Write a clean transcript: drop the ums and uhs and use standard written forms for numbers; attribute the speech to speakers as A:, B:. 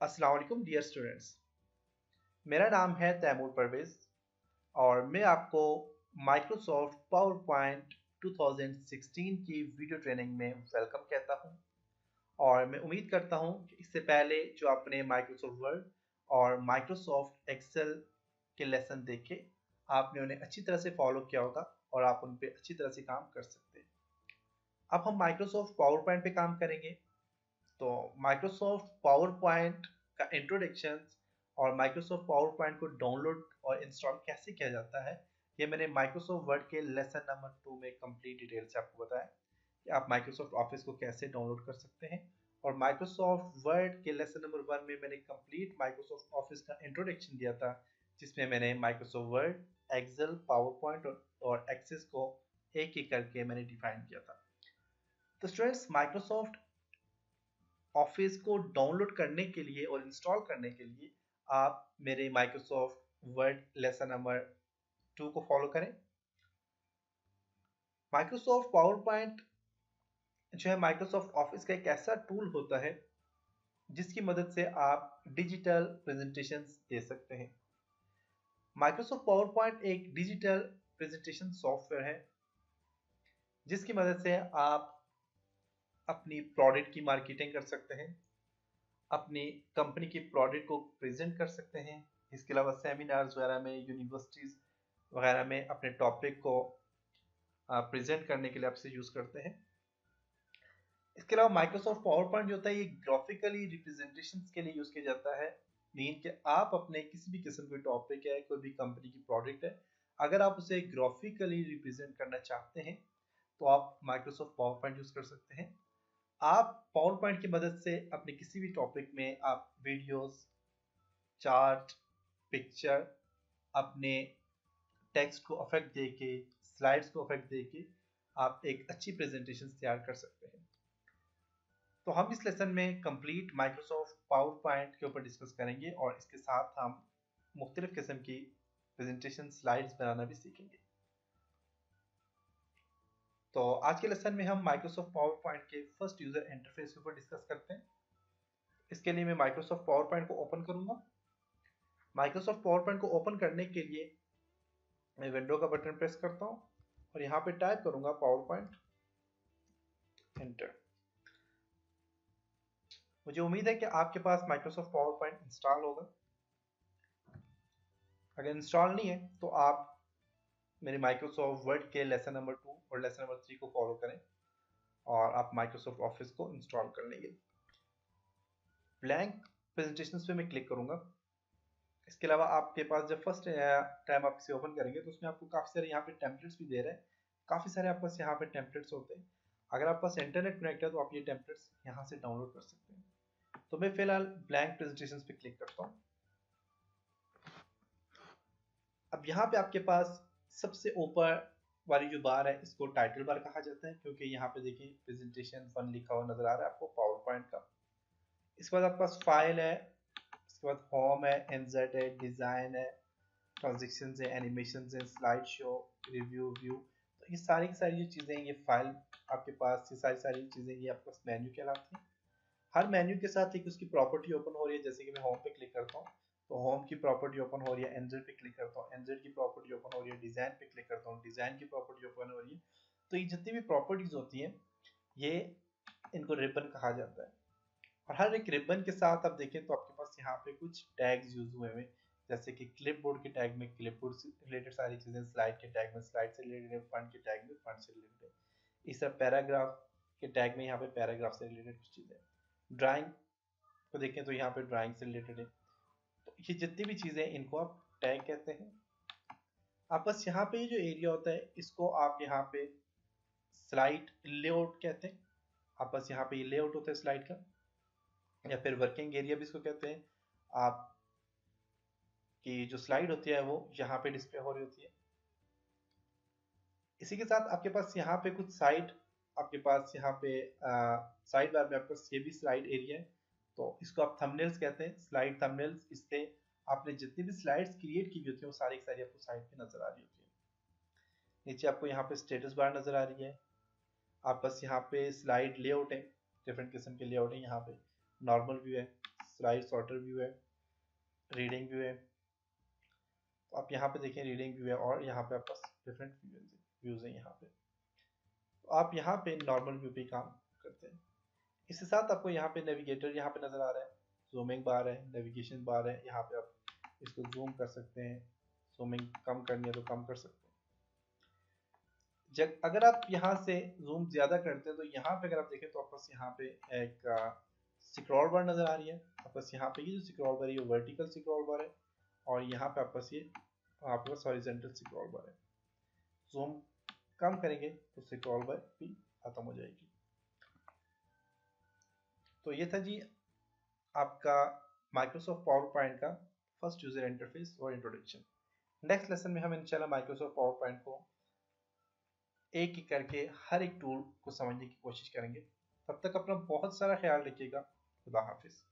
A: अस्सलाम वालेकुम dear students. मेरा नाम है तैमूर परवेज़ और मैं आपको माइक्रोसॉफ्ट पावर पॉइंट 2016 की वीडियो ट्रेनिंग में वेलकम कहता हूं। और मैं उम्मीद करता हूं कि इससे पहले जो आपने माइक्रोसॉफ्ट वर्ड और माइक्रोसॉफ्ट एक्सेल के लेसन देखे, आपने उन्हें अच्छी तरह से फॉलो किया होगा और आप उन पे अच्छी तरह से काम कर सकते हैं। अब हम माइक्रोसॉफ्ट पावर पॉइंट पे काम करेंगे। तो माइक्रोसॉफ्ट पावर पॉइंट का इंट्रोडक्शन और माइक्रोसॉफ्ट पावर पॉइंट को डाउनलोड और इंस्टॉल कैसे किया जाता है, ये मैंने माइक्रोसॉफ्ट वर्ड के लेसन नंबर 2 में कंप्लीट डिटेल से आपको बताया कि आप माइक्रोसॉफ्ट ऑफिस को कैसे डाउनलोड कर सकते हैं। और माइक्रोसॉफ्ट वर्ड के लेसन नंबर 1 में मैंने कंप्लीट माइक्रोसॉफ्ट ऑफिस का इंट्रोडक्शन दिया था, जिसमें मैंने Microsoft Word, Excel, PowerPoint और एक्सेस को एक एक करके मैंने डिफाइन किया था। तो स्टूडेंट्स, माइक्रोसॉफ्ट ऑफिस को डाउनलोड करने के लिए और इंस्टॉल करने के लिए आप मेरे माइक्रोसॉफ्ट वर्ड लेसन नंबर 2 को फॉलो करें। माइक्रोसॉफ्ट पावर पॉइंट जो है माइक्रोसॉफ्ट ऑफिस का एक ऐसा टूल होता है जिसकी मदद से आप डिजिटल प्रेजेंटेशंस दे सकते हैं। माइक्रोसॉफ्ट पावर पॉइंट एक डिजिटल प्रेजेंटेशन सॉफ्टवेयर है जिसकी मदद से आप अपनी प्रोडक्ट की मार्केटिंग कर सकते हैं, अपनी कंपनी की प्रोडक्ट को प्रेजेंट कर सकते हैं। इसके अलावा सेमिनार्स वगैरह में, यूनिवर्सिटीज़ वगैरह में अपने टॉपिक को प्रेजेंट करने के लिए आपसे यूज़ करते हैं। इसके अलावा माइक्रोसॉफ्ट पावर पॉइंट जो होता है ये ग्राफिकली रिप्रेजेंटेशन के लिए यूज़ किया जाता है। मीन कि आप अपने किसी भी किस्म के टॉपिक है, कोई भी कंपनी की प्रोडक्ट है, अगर आप उसे ग्राफिकली रिप्रेजेंट करना चाहते हैं तो आप माइक्रोसॉफ्ट पावर पॉइंट यूज़ कर सकते हैं। आप पावर पॉइंट की मदद से अपने किसी भी टॉपिक में आप वीडियोस, चार्ट, पिक्चर, अपने टेक्स्ट को इफेक्ट देके, स्लाइड्स को इफेक्ट देके आप एक अच्छी प्रेजेंटेशन तैयार कर सकते हैं। तो हम इस लेसन में कंप्लीट माइक्रोसॉफ्ट पावर पॉइंट के ऊपर डिस्कस करेंगे और इसके साथ हम मुख्तलिफ किस्म की प्रेजेंटेशन स्लाइड्स बनाना भी सीखेंगे। तो आज के लेसन में हम माइक्रोसॉफ्ट पावर पॉइंट के फर्स्ट यूजर इंटरफेस के ऊपर डिस्कस करते हैं। इसके लिए मैं माइक्रोसॉफ्ट पावर पॉइंट को ओपन करूंगा। माइक्रोसॉफ्ट पावर पॉइंट को ओपन करने के लिए मैं विंडो का बटन प्रेस करता हूं और यहाँ पे टाइप करूंगा पावर पॉइंट, एंटर। मुझे उम्मीद है कि आपके पास माइक्रोसॉफ्ट पावर पॉइंट इंस्टॉल होगा। अगर इंस्टॉल नहीं है तो आप मेरे माइक्रोसॉफ्ट वर्ड के लेसन नंबर 2 और लेसन नंबर 3 को फॉलो करें और आप माइक्रोसॉफ्ट ऑफिस को इंस्टॉल कर लेंगे। ब्लैंक प्रेजेंटेशन पे मैं क्लिक करूंगा। इसके अलावा आपके पास जब फर्स्ट टाइम आप इसे ओपन करेंगे तो उसमें आपको काफ़ी सारे यहाँ पे टेम्पलेट्स भी दे रहे हैं। काफ़ी सारे आपके पास यहाँ पे टेम्पलेट्स होते हैं। अगर आपके पास इंटरनेट कनेक्ट है तो आप ये टेम्पलेट्स यहाँ से डाउनलोड कर सकते हैं। तो मैं फिलहाल ब्लैंक प्रेजेंटेशन पे क्लिक करता हूँ। अब यहाँ पे आपके पास सबसे ऊपर वाली जो बार है इसको टाइटल बार कहा जाता है, क्योंकि यहाँ पे देखिए प्रेजेंटेशन 1 लिखा हुआ नजर आ रहा है आपको पावर पॉइंट का। इसके बाद आपके पास फाइल है, इसके बाद होम है, इंसर्ट है, डिजाइन है, ट्रांजेक्शंस है, एनिमेशंस है, स्लाइड शो, रिव्यू, व्यू। तो ये सारी की सारी जो चीज़ें, ये फाइल आपके पास, ये सारी सारी चीज़ें ये आपके पास मेन्यू कहलाती हैं। हर मेन्यू के साथ एक उसकी प्रॉपर्टी ओपन हो रही है। जैसे कि मैं होम पे क्लिक करता हूँ तो होम की प्रॉपर्टी ओपन हो रही है, एनजेड पे क्लिक करता हूँ, एनजेड की प्रॉपर्टी ओपन हो रही है, डिज़ाइन पे क्लिक करता हूँ, डिज़ाइन की प्रॉपर्टी ओपन हो रही है। तो ये जितनी भी प्रॉपर्टीज होती हैं ये इनको रिबन कहा जाता है। और हर एक रिबन के साथ आप देखें तो आपके पास यहाँ पे कुछ टैग्स यूज हुए हैं, जैसे कि क्लिपबोर्ड के टैग में क्लिपबोर्ड से रिलेटेड सारी चीज़ें, स्लाइड के टैग में स्लाइड से रिलेटेड, फंड के टैग में फंड से रिलेटेड, इस तरह पैराग्राफ के टैग में यहाँ पे पैराग्राफ से रिलेटेड कुछ चीज़ें, ड्राइंग को देखें तो यहाँ पे ड्राइंग से रिलेटेड है। तो ये जितनी भी चीज़ें इनको आप टैग कहते हैं। आप बस यहाँ पे जो एरिया होता है इसको आप यहाँ पे स्लाइड लेआउट कहते हैं। आप बस यहाँ पे ये लेआउट होता है स्लाइड का, या फिर वर्किंग एरिया भी इसको कहते हैं। आप की जो स्लाइड होती है वो यहाँ पे डिस्प्ले हो रही होती है। इसी के साथ आपके पास यहाँ पे कुछ साइड, आपके पास यहाँ पे साइड बार में आपके पास ये भी स्लाइड एरिया है, तो इसको आप थंबनेल्स कहते हैं, स्लाइड थंबनेल्स। इससे आपने जितनी भी स्लाइड्स क्रिएट की होती है वो सारी की सारी आपको साइड पे नजर आ रही होती है। नीचे आपको यहाँ पे स्टेटस बार नजर आ रही है। आप बस यहाँ पे स्लाइड लेआउट है, डिफरेंट किस्म के लेआउट है। यहाँ पे नॉर्मल व्यू है, स्लाइड सॉर्टर व्यू है, रीडिंग व्यू है। तो आप यहाँ पे देखें रीडिंग व्यू है और यहाँ पे आपके पास डिफरेंट व्यूज हैं यहाँ पे। तो आप यहाँ पे नॉर्मल व्यू पे काम करते हैं। इसके साथ आपको यहाँ पे नेविगेटर यहाँ पे नज़र आ रहा है, जूमिंग बार है, नेविगेशन बार है। यहाँ पे आप इसको जूम कर सकते हैं, जूमिंग कम करनी है तो कम कर सकते हैं। जब अगर आप यहाँ से जूम ज़्यादा करते हैं तो यहाँ पे अगर आप देखें तो आपको यहाँ पे एक स्क्रॉल बार नज़र आ रही है। आपको यहाँ पे ये जो स्क्रॉल बार है ये वर्टिकल स्क्रॉल बार है और यहाँ पे आपके पास हॉरिजॉन्टल स्क्रॉल बार है। जूम कम करेंगे तो स्क्रॉल बार भी खत्म हो जाएगी। तो ये था जी आपका माइक्रोसॉफ्ट पावर पॉइंट का फर्स्ट यूजर इंटरफेस और इंट्रोडक्शन। नेक्स्ट लेसन में हम इंशाल्लाह माइक्रोसॉफ्ट पावर पॉइंट को एक एक करके हर एक टूल को समझने की कोशिश करेंगे। तब तक अपना बहुत सारा ख्याल रखिएगा। खुदा हाफिज।